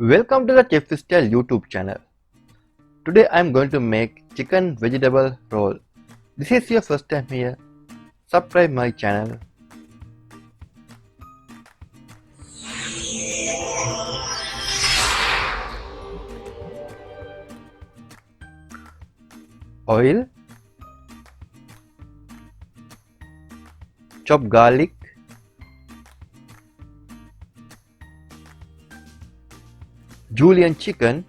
Welcome to the Chef Style YouTube channel. Today I am going to make chicken vegetable roll. This is your first time here. Subscribe my channel. Oil, chopped garlic, julienne chicken,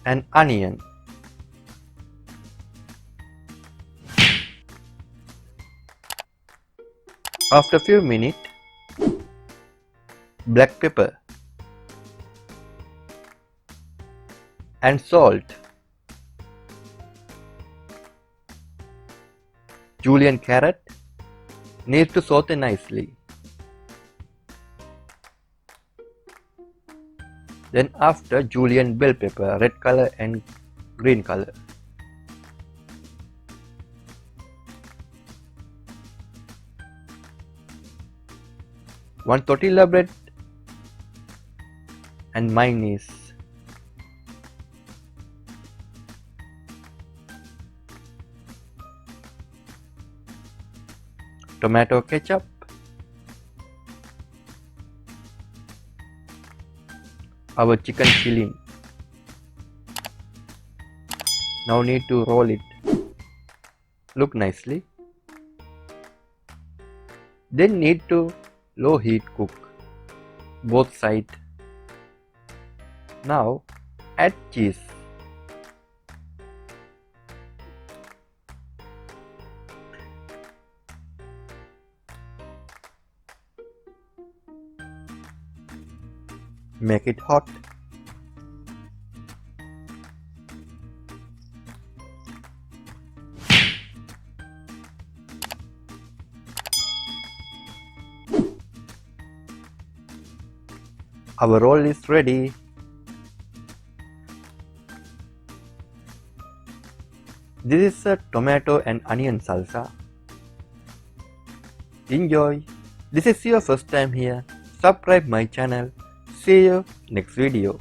and onion. After a few minutes, black pepper and salt. Julienne carrot needs to saute nicely. Then after julienne bell pepper, red color and green color. One tortilla bread and mayonnaise. Tomato ketchup. Our chicken filling. Now need to roll it. Look nicely. Then need to low heat cook both sides. Now add cheese. Make it hot. Our roll is ready. This is a tomato and onion salsa. Enjoy. This is your first time here. Subscribe my channel. See you next video.